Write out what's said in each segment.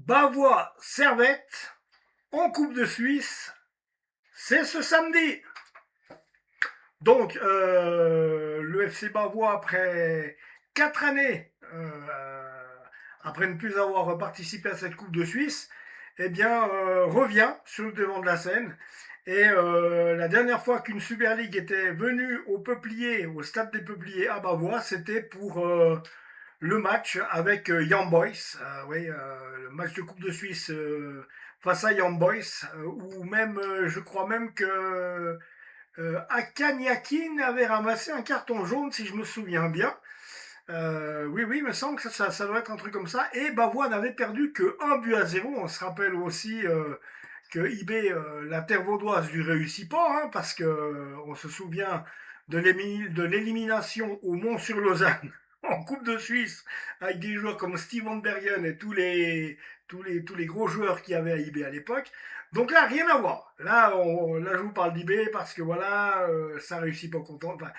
Bavois-Servette en Coupe de Suisse, c'est ce samedi. Donc, le FC Bavois, après 4 années, après ne plus avoir participé à cette Coupe de Suisse, eh bien, revient sur le devant de la scène. Et la dernière fois qu'une Super League était venue au Peuplier, au stade des Peupliers à Bavois, c'était pour le match avec Young Boys, oui, le match de Coupe de Suisse face à Young Boys, ou même, je crois même que Hakan Yakin avait ramassé un carton jaune, si je me souviens bien. Oui, oui, il me semble que ça doit être un truc comme ça. Et Bavois n'avait perdu que 1 but à 0. On se rappelle aussi que IB, la terre vaudoise, lui réussit pas, hein, parce que on se souvient de l'élimination au Mont-sur-Lausanne en Coupe de Suisse avec des joueurs comme Steven Bergen et tous les gros joueurs qu'il y avait à IB à l'époque. Donc là, rien à voir. Là je vous parle d'IB parce que voilà, ça réussit pas content. Enfin,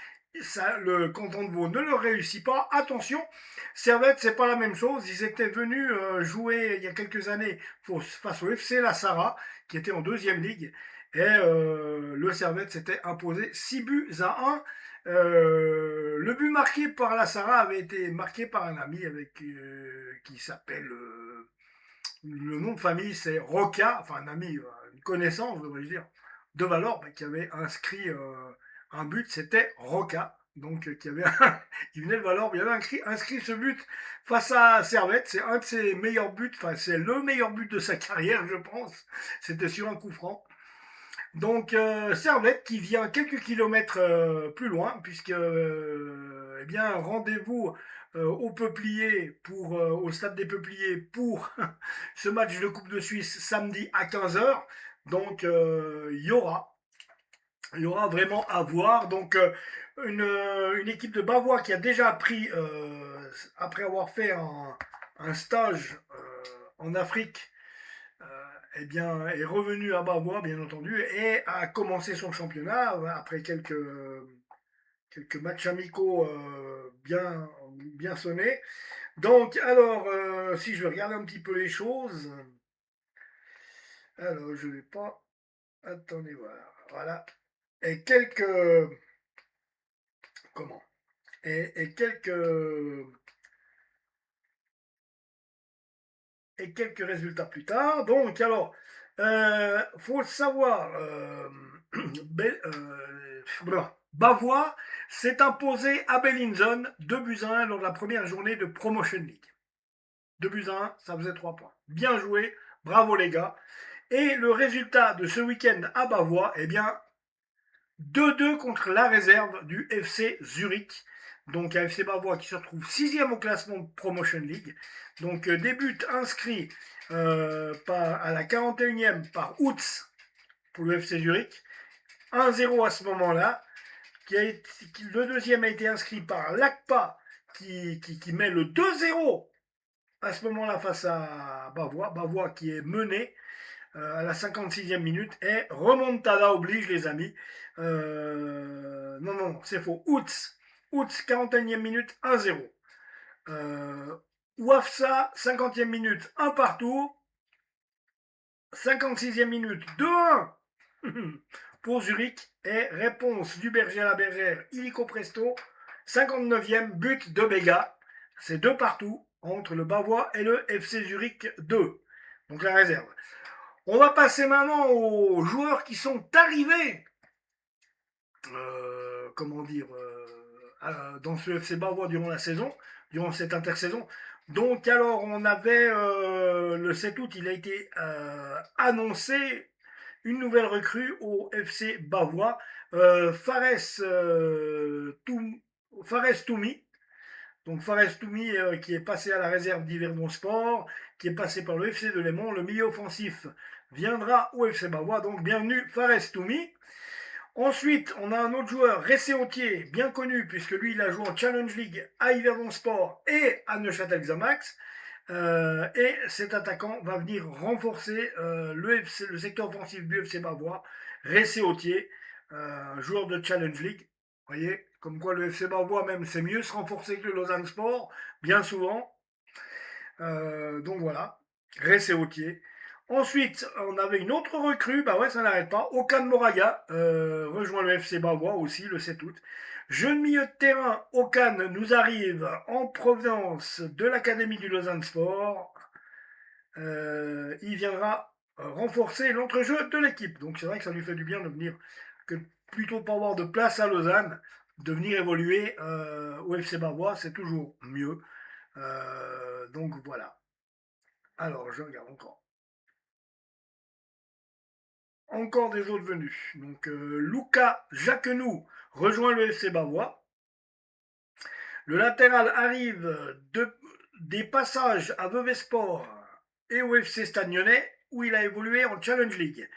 le canton de Vaud ne le réussit pas. Attention, Servette, c'est pas la même chose. Ils étaient venus jouer il y a quelques années face au FC La Sarah, qui était en deuxième ligue. Et le Servette s'était imposé 6 buts à 1. Le but marqué par la Sarah avait été marqué par un ami qui s'appelle le nom de famille, c'est Roca, enfin un ami, une connaissance, devrais-je dire, de Valor, qui avait inscrit un but, c'était Roca. Donc, qui venait de Valor, il avait inscrit ce but face à Servette. C'est un de ses meilleurs buts, enfin, c'est le meilleur but de sa carrière, je pense. C'était sur un coup franc. Donc, Servette qui vient quelques kilomètres plus loin, puisque, eh bien, rendez-vous au Peuplier au stade des Peupliers pour ce match de Coupe de Suisse samedi à 15 h. Donc, il y aura vraiment à voir. Donc, une équipe de Bavois qui a déjà pris, après avoir fait un stage en Afrique, eh bien, est revenue à Bavois, bien entendu, et a commencé son championnat après quelques matchs amicaux bien sonnés. Donc, alors, si je regarde un petit peu les choses, alors je vais pas. Attendez voir. Voilà. Et quelques. Comment et quelques résultats plus tard. Donc, alors, faut le savoir, Bavois s'est imposé à Bellinzone 2 buts à 1 lors de la première journée de Promotion League. 2 buts à 1, ça faisait 3 points. Bien joué, bravo les gars. Et le résultat de ce week-end à Bavois, eh bien, 2-2 contre la réserve du FC Zurich. Donc un FC Bavois qui se retrouve 6e au classement de Promotion League. Donc des buts inscrits à la 41e par Outz pour le FC Zurich. 1-0 à ce moment-là. Le deuxième a été inscrit par Lacpa qui met le 2-0 à ce moment-là face à Bavois. Bavois qui est mené à la 56e minute. Et remontada oblige, les amis. Non, c'est faux. Outz, 41e minute, 1-0. Ouafsa, 50e minute, 1 partout. 56e minute, 2-1 pour Zurich. Et réponse du berger à la bergère, illico presto. 59e but de Béga. C'est 2 partout entre le Bavois et le FC Zurich 2. Donc la réserve. On va passer maintenant aux joueurs qui sont arrivés, dans ce FC Bavois durant la saison, durant cette intersaison. Donc alors on avait le 7 août, il a été annoncé une nouvelle recrue au FC Bavois, Fares Toumi. Donc Fares Toumi qui est passé à la réserve d'Yverdon Sport, qui est passé par le FC de Léman. Le milieu offensif viendra au FC Bavois. Donc bienvenue Fares Toumi. Ensuite, on a un autre joueur, Ressé Autier, bien connu, puisque lui, il a joué en Challenge League à Yverdon Sport et à Neuchâtel Xamax. Et cet attaquant va venir renforcer le secteur offensif du FC Bavois, Ressé Autier, joueur de Challenge League. Vous voyez, comme quoi le FC Bavois, même, c'est mieux se renforcer que le Lausanne Sport, bien souvent. Donc voilà. Ré-Séautier. Ensuite, on avait une autre recrue, bah ouais, ça n'arrête pas. Okan Moraga rejoint le FC Bavois aussi le 7 août. Jeune milieu de terrain, Okan nous arrive en provenance de l'Académie du Lausanne Sport. Il viendra renforcer l'entrejeu de l'équipe. Donc c'est vrai que ça lui fait du bien de venir, que plutôt pas avoir de place à Lausanne, de venir évoluer au FC Bavois, c'est toujours mieux. Donc voilà. Alors je regarde encore. Encore des autres venus. Donc Luca Jacquenou rejoint le FC Bavois. Le latéral arrive des passages à Vevey Sport et au FC Stade Lyonnais où il a évolué en Challenge League.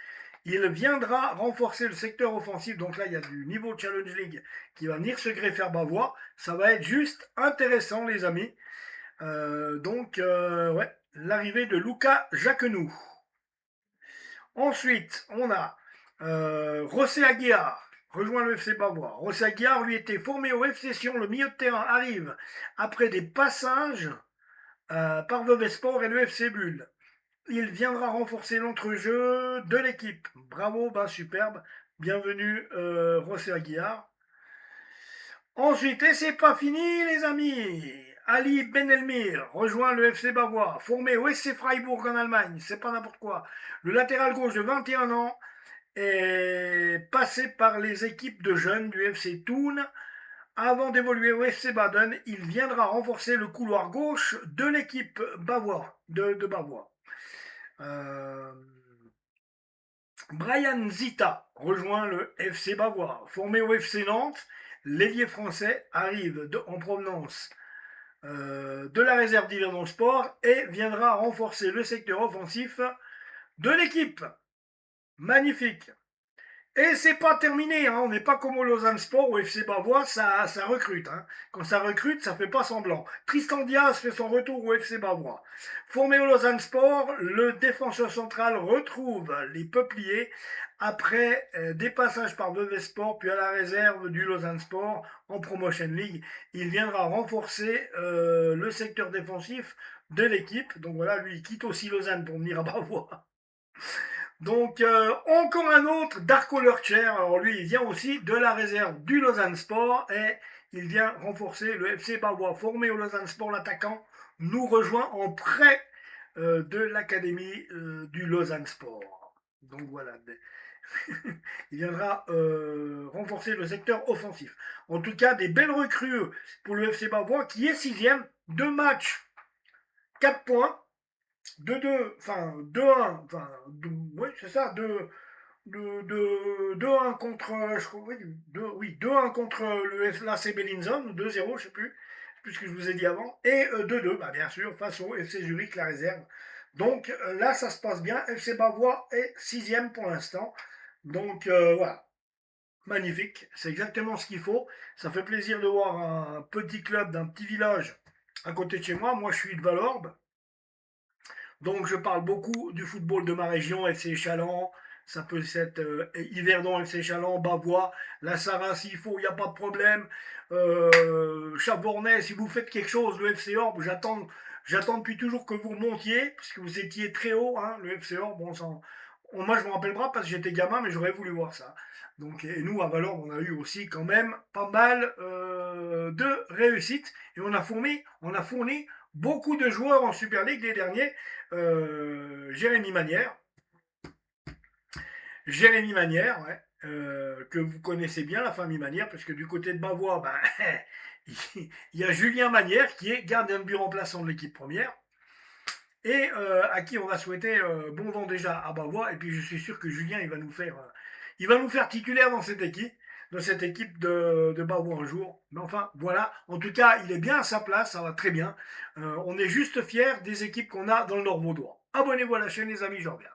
Il viendra renforcer le secteur offensif. Donc là, il y a du niveau Challenge League qui va venir se greffer à Bavois. Ça va être juste intéressant, les amis. Ouais, l'arrivée de Luca Jacquenou. Ensuite, on a José Aguiar, rejoint le FC Bavois. José Aguiar, lui, était formé au FC Sion. Le milieu de terrain arrive après des passages par Vevey Sport et le FC Bulle. Il viendra renforcer l'entrejeu de l'équipe. Bravo, superbe. Bienvenue, José Aguiar. Ensuite, et c'est pas fini, les amis. Ali Benelmir rejoint le FC Bavois, formé au SC Freiburg en Allemagne. C'est pas n'importe quoi. Le latéral gauche de 21 ans est passé par les équipes de jeunes du FC Thun. Avant d'évoluer au FC Baden, il viendra renforcer le couloir gauche de l'équipe de Bavois. Brian Zita rejoint le FC Bavois. Formé au FC Nantes, l'ailier français arrive en provenance de la réserve d'Yverdon Sport et viendra renforcer le secteur offensif de l'équipe. Magnifique. Et c'est pas terminé, hein. On n'est pas comme au Lausanne Sport ou FC Bavois, ça recrute. Hein. Quand ça recrute, ça fait pas semblant. Tristan Diaz fait son retour au FC Bavois. Formé au Lausanne Sport, le défenseur central retrouve les peupliers après des passages par Vevey Sport, puis à la réserve du Lausanne Sport en Promotion League. Il viendra renforcer le secteur défensif de l'équipe. Donc voilà, lui, il quitte aussi Lausanne pour venir à Bavois. Donc, encore un autre, Darko Lercher. Alors, lui, il vient aussi de la réserve du Lausanne Sport et il vient renforcer le FC Bavois. Formé au Lausanne Sport, l'attaquant nous rejoint en prêt de l'académie du Lausanne Sport. Donc, voilà. Il viendra renforcer le secteur offensif. En tout cas, des belles recrues pour le FC Bavois qui est 6e. 2 matchs, 4 points. 2-2, enfin 2-1, enfin oui c'est ça, 2-1 contre, je crois, oui, 2-1 contre l'AC Bellinzone, 2-0, je sais plus ce que je vous ai dit avant, et 2-2, bien sûr, face au FC Zurich, la réserve. Donc là, ça se passe bien, FC Bavois est 6e pour l'instant, donc voilà, magnifique, c'est exactement ce qu'il faut, ça fait plaisir de voir un petit club d'un petit village à côté de chez moi, je suis de Valorbe. Donc je parle beaucoup du football de ma région, FC Chaland, ça peut être Yverdon, FC Chaland, Bavois, la Sarraz s'il faut, il n'y a pas de problème. Chabornay, si vous faites quelque chose, le FC Orbe, j'attends depuis toujours que vous remontiez, parce que vous étiez très haut, hein, le FC Orbe, moi je me rappelle pas parce que j'étais gamin, mais j'aurais voulu voir ça. Donc, et nous à Valorbe, on a eu aussi quand même pas mal de réussites, et on a fourni beaucoup de joueurs en Super League les derniers. Jérémy Manière. Ouais. Que vous connaissez bien, la famille Manière, parce que du côté de Bavois, il y a Julien Manière qui est gardien de but remplaçant de l'équipe première et à qui on va souhaiter bon vent déjà à Bavois. Et puis je suis sûr que Julien, il va nous faire titulaire dans cette équipe de Bavois un jour. Mais enfin, voilà. En tout cas, il est bien à sa place, ça va très bien. On est juste fiers des équipes qu'on a dans le Nord Vaudois. Abonnez-vous à la chaîne, les amis, je reviens.